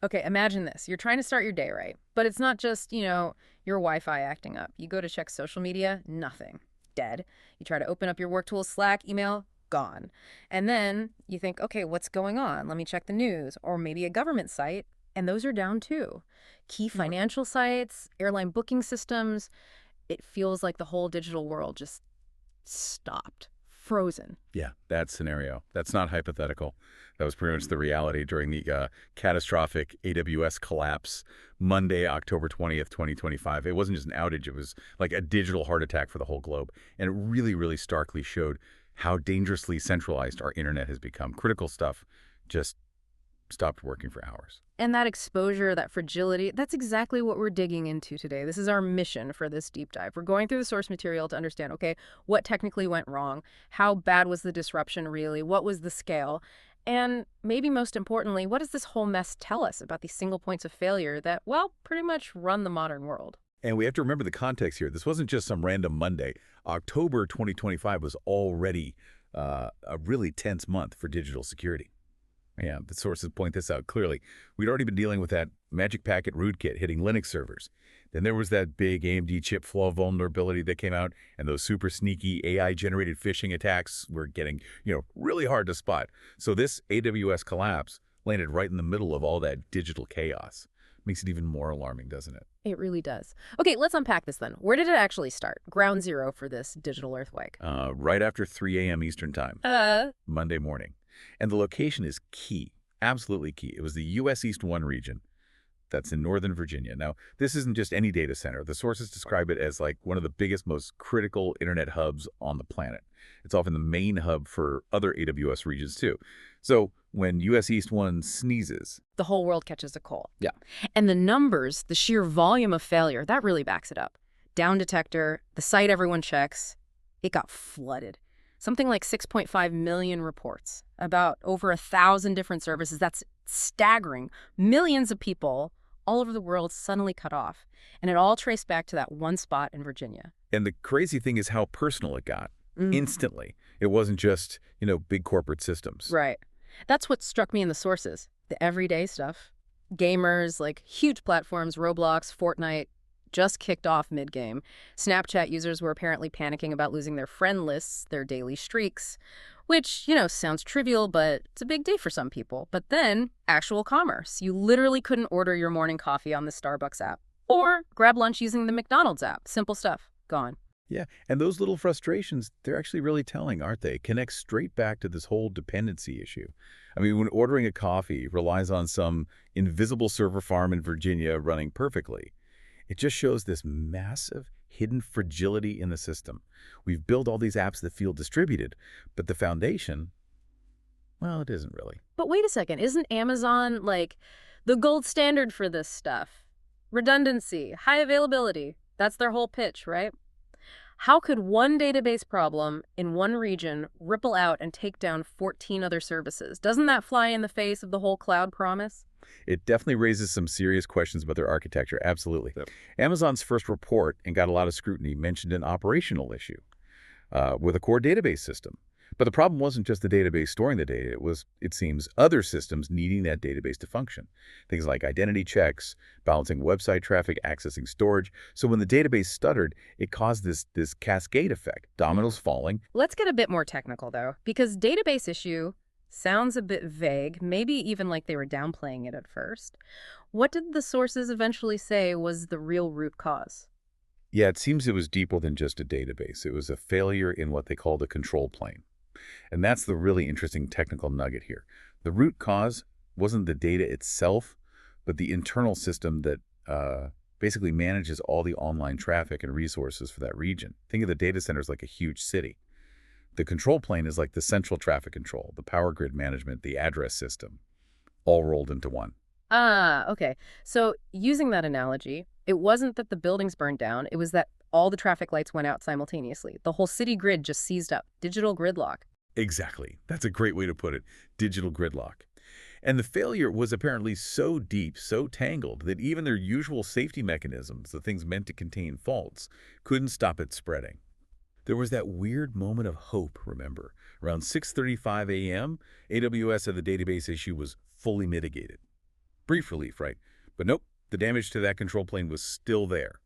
Okay, imagine this. You're trying to start your day right, but it's not just, your Wi-Fi acting up. You go to check social media, nothing. Dead. You try to open up your work tools, Slack, email, gone. And then you think, okay, what's going on? Let me check the news or maybe a government site, and those are down too. Key financial sites, airline booking systems, it feels like the whole digital world just stopped, frozen. Yeah, that scenario. That's not hypothetical. That was pretty much the reality during the catastrophic AWS collapse Monday, October 20th, 2025. It wasn't just an outage. It was like a digital heart attack for the whole globe. And it really, really starkly showed how dangerously centralized our internet has become. Critical stuff just stopped working for hours. And that exposure, that fragility, that's exactly what we're digging into today. This is our mission for this deep dive. We're going through the source material to understand, okay, what technically went wrong? How bad was the disruption really? What was the scale? And maybe most importantly, what does this whole mess tell us about these single points of failure that, well, pretty much run the modern world? And we have to remember the context here. This wasn't just some random Monday. October 2025 was already a really tense month for digital security. Yeah, the sources point this out clearly. We'd already been dealing with that magic packet rootkit hitting Linux servers. Then there was that big AMD chip flaw vulnerability that came out, and those super sneaky AI-generated phishing attacks were getting, really hard to spot. So this AWS collapse landed right in the middle of all that digital chaos. Makes it even more alarming, doesn't it? It really does. Okay, let's unpack this then. Where did it actually start? Ground zero for this digital earthquake. Right after 3 a.m. Eastern Time, Monday morning. And the location is key, absolutely key. It was the U.S. East 1 region that's in Northern Virginia. Now, this isn't just any data center. The sources describe it as like one of the biggest, most critical internet hubs on the planet. It's often the main hub for other AWS regions too. So when U.S. East 1 sneezes, the whole world catches a cold. Yeah. And the numbers, the sheer volume of failure, that really backs it up. Down detector, the site everyone checks, it got flooded. Something like 6.5 million reports about over 1,000 different services. That's staggering. Millions of people all over the world suddenly cut off. And it all traced back to that one spot in Virginia. And the crazy thing is how personal it got. Instantly. It wasn't just, big corporate systems. Right. That's what struck me in the sources. The everyday stuff. Gamers, like huge platforms, Roblox, Fortnite, just kicked off mid-game. Snapchat users were apparently panicking about losing their friend lists, their daily streaks, which, sounds trivial, but it's a big day for some people. But then, actual commerce. You literally couldn't order your morning coffee on the Starbucks app or grab lunch using the McDonald's app. Simple stuff. Gone. Yeah, and those little frustrations, they're actually really telling, aren't they? Connect straight back to this whole dependency issue. I mean, when ordering a coffee relies on some invisible server farm in Virginia running perfectly, it just shows this massive hidden fragility in the system. We've built all these apps that feel distributed, but the foundation, well, it isn't really. But wait a second, isn't Amazon, like, the gold standard for this stuff? Redundancy, high availability, that's their whole pitch, right? How could one database problem in one region ripple out and take down 14 other services? Doesn't that fly in the face of the whole cloud promise? It definitely raises some serious questions about their architecture, absolutely. Yep. Amazon's first report, and got a lot of scrutiny, mentioned an operational issue with a core database system. But the problem wasn't just the database storing the data. It was, it seems, other systems needing that database to function. Things like identity checks, balancing website traffic, accessing storage. So when the database stuttered, it caused this cascade effect, dominoes falling. Let's get a bit more technical, though, because database issue sounds a bit vague, maybe even like they were downplaying it at first. What did the sources eventually say was the real root cause? Yeah, it seems it was deeper than just a database. It was a failure in what they call the control plane. And that's the really interesting technical nugget here. The root cause wasn't the data itself, but the internal system that basically manages all the online traffic and resources for that region. Think of the data center as like a huge city. The control plane is like the central traffic control, the power grid management, the address system, all rolled into one. Ah, okay. So using that analogy, it wasn't that the buildings burned down, it was that all the traffic lights went out simultaneously. The whole city grid just seized up. Digital gridlock. Exactly. That's a great way to put it. Digital gridlock. And the failure was apparently so deep, so tangled, that even their usual safety mechanisms, the things meant to contain faults, couldn't stop it spreading. There was that weird moment of hope, remember. Around 6:35 a.m., AWS said the database issue was fully mitigated. Brief relief, right? But nope, the damage to that control plane was still there.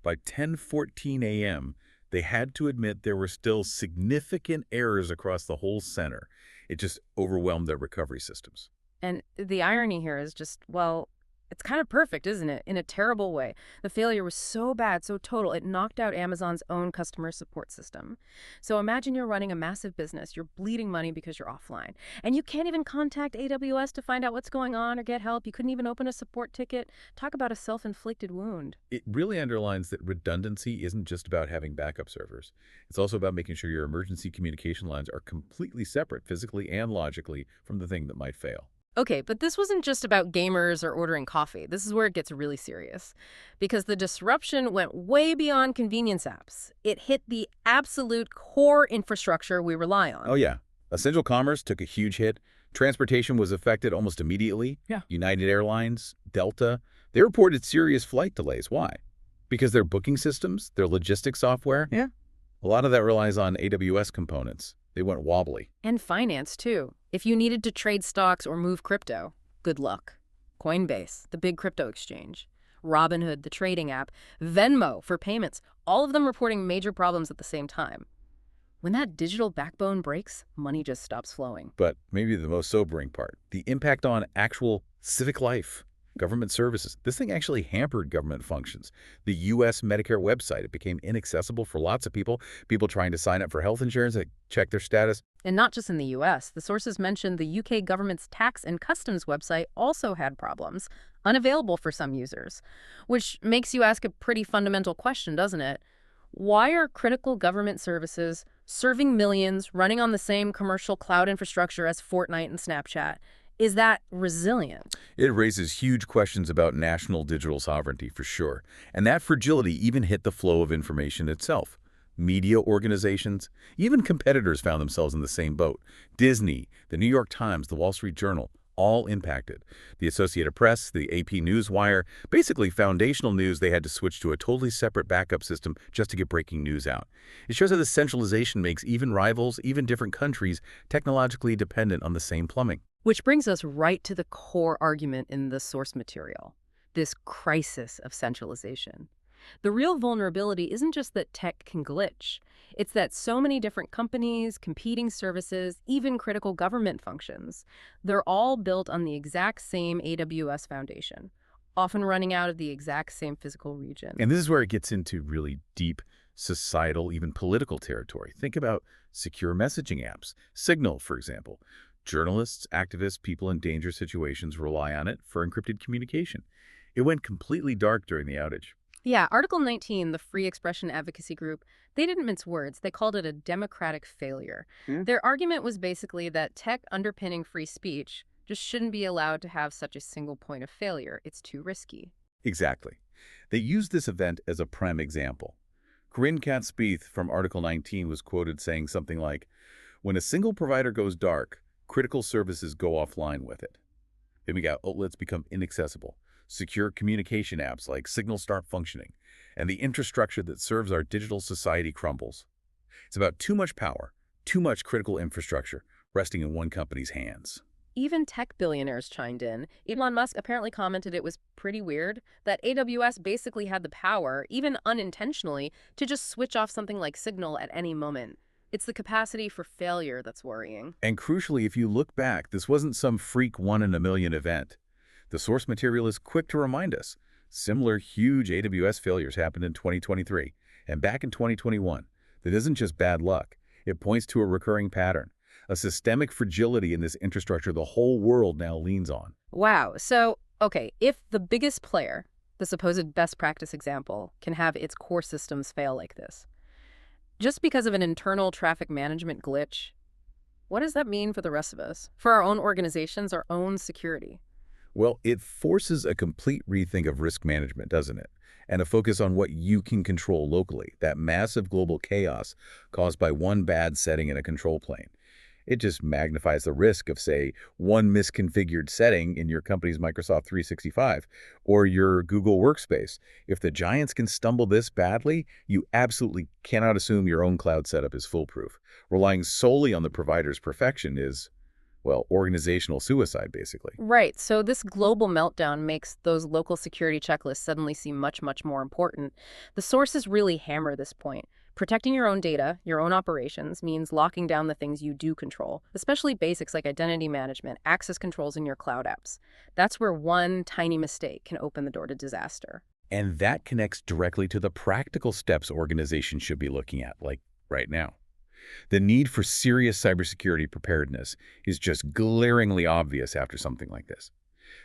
By 10:14 a.m., they had to admit there were still significant errors across the whole center. It just overwhelmed their recovery systems. And the irony here is just, well, it's kind of perfect, isn't it? In a terrible way. The failure was so bad, so total, it knocked out Amazon's own customer support system. So imagine you're running a massive business, you're bleeding money because you're offline, and you can't even contact AWS to find out what's going on or get help. You couldn't even open a support ticket. Talk about a self-inflicted wound. It really underlines that redundancy isn't just about having backup servers. It's also about making sure your emergency communication lines are completely separate, physically and logically, from the thing that might fail. Okay, but this wasn't just about gamers or ordering coffee. This is where it gets really serious. Because the disruption went way beyond convenience apps. It hit the absolute core infrastructure we rely Oh on. yeah, essential commerce took a huge hit. Transportation was affected almost immediately. Yeah. United Airlines, Delta, they reported serious flight delays. Why? Because their booking systems, their logistics software, Yeah. a lot of that relies on AWS components. They went wobbly. And finance, too. If you needed to trade stocks or move crypto, good luck. Coinbase, the big crypto exchange. Robinhood, the trading app. Venmo for payments. All of them reporting major problems at the same time. When that digital backbone breaks, money just stops flowing. But maybe the most sobering part, the impact on actual civic life, government services. This thing actually hampered government functions. The U.S. Medicare website, it became inaccessible for lots of people trying to sign up for health insurance, they check their status. And not just in the US. The sources mentioned the UK government's tax and customs website also had problems, unavailable for some users. Which makes you ask a pretty fundamental question, doesn't it? Why are critical government services serving millions, running on the same commercial cloud infrastructure as Fortnite and Snapchat? Is that resilient? It raises huge questions about national digital sovereignty for sure. And that fragility even hit the flow of information itself. Media organizations, even competitors found themselves in the same boat. Disney, the New York Times, the Wall Street Journal, all impacted. The Associated Press, the AP Newswire, basically foundational news, they had to switch to a totally separate backup system just to get breaking news out. It shows how the centralization makes even rivals, even different countries, technologically dependent on the same plumbing. Which brings us right to the core argument in the source material, this crisis of centralization. The real vulnerability isn't just that tech can glitch. It's that so many different companies, competing services, even critical government functions, they're all built on the exact same AWS foundation, often running out of the exact same physical region. And this is where it gets into really deep societal, even political territory. Think about secure messaging apps. Signal, for example. Journalists, activists, people in dangerous situations rely on it for encrypted communication. It went completely dark during the outage. Yeah, Article 19, the free expression advocacy group, they didn't mince words. They called it a democratic failure. Their argument was basically that tech underpinning free speech just shouldn't be allowed to have such a single point of failure. It's too risky. Exactly. They used this event as a prime example. Corinne Katz-Spieth from Article 19 was quoted saying something like, "When a single provider goes dark, critical services go offline with it. Then we got outlets become inaccessible. Secure communication apps like Signal start functioning, and the infrastructure that serves our digital society crumbles. It's about too much power, too much critical infrastructure resting in one company's hands." Even tech billionaires chimed in. Elon Musk apparently commented it was pretty weird that AWS basically had the power, even unintentionally, to just switch off something like Signal at any moment. It's the capacity for failure that's worrying. And crucially, if you look back, this wasn't some freak one-in-a-million event. The source material is quick to remind us. Similar huge AWS failures happened in 2023 and back in 2021. That isn't just bad luck. It points to a recurring pattern, a systemic fragility in this infrastructure the whole world now leans on. Wow. So, okay, if the biggest player, the supposed best practice example, can have its core systems fail like this, just because of an internal traffic management glitch, what does that mean for the rest of us? For our own organizations, our own security? Well, it forces a complete rethink of risk management, doesn't it? And a focus on what you can control locally, that massive global chaos caused by one bad setting in a control plane. It just magnifies the risk of, say, one misconfigured setting in your company's Microsoft 365 or your Google Workspace. If the giants can stumble this badly, you absolutely cannot assume your own cloud setup is foolproof. Relying solely on the provider's perfection is, well, organizational suicide, basically. Right. So this global meltdown makes those local security checklists suddenly seem much, much more important. The sources really hammer this point. Protecting your own data, your own operations, means locking down the things you do control, especially basics like identity management, access controls in your cloud apps. That's where one tiny mistake can open the door to disaster. And that connects directly to the practical steps organizations should be looking at, like right now. The need for serious cybersecurity preparedness is just glaringly obvious after something like this.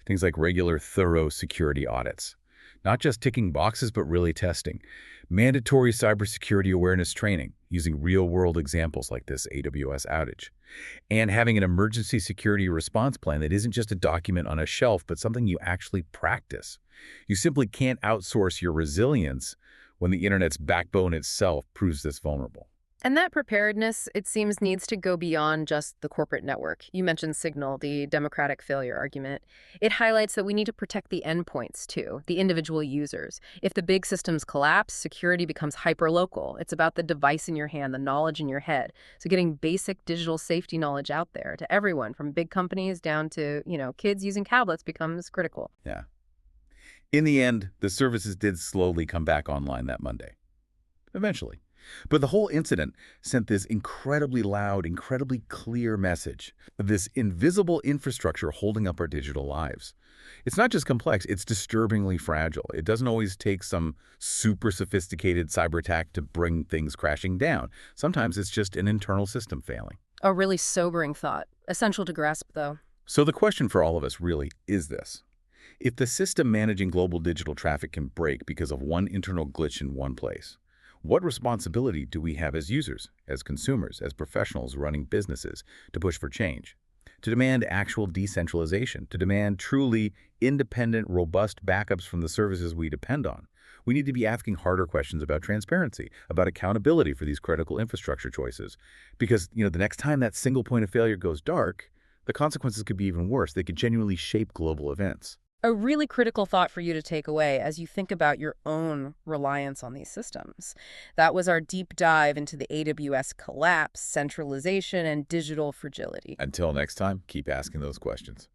Things like regular, thorough security audits. Not just ticking boxes, but really testing. Mandatory cybersecurity awareness training, using real-world examples like this AWS outage. And having an emergency security response plan that isn't just a document on a shelf, but something you actually practice. You simply can't outsource your resilience when the internet's backbone itself proves this vulnerable. And that preparedness, it seems, needs to go beyond just the corporate network. You mentioned Signal, the democratic failure argument. It highlights that we need to protect the endpoints, too, the individual users. If the big systems collapse, security becomes hyperlocal. It's about the device in your hand, the knowledge in your head. So getting basic digital safety knowledge out there to everyone, from big companies down to, kids using tablets, becomes critical. Yeah. In the end, the services did slowly come back online that Monday. Eventually. But the whole incident sent this incredibly loud, incredibly clear message of this invisible infrastructure holding up our digital lives. It's not just complex, it's disturbingly fragile. It doesn't always take some super sophisticated cyber attack to bring things crashing down. Sometimes it's just an internal system failing. A really sobering thought. Essential to grasp, though. So the question for all of us really is this. If the system managing global digital traffic can break because of one internal glitch in one place, what responsibility do we have as users, as consumers, as professionals running businesses to push for change? To demand actual decentralization, to demand truly independent, robust backups from the services we depend on. We need to be asking harder questions about transparency, about accountability for these critical infrastructure choices. Because, the next time that single point of failure goes dark, the consequences could be even worse. They could genuinely shape global events. A really critical thought for you to take away as you think about your own reliance on these systems. That was our deep dive into the AWS collapse, centralization, and digital fragility. Until next time, keep asking those questions.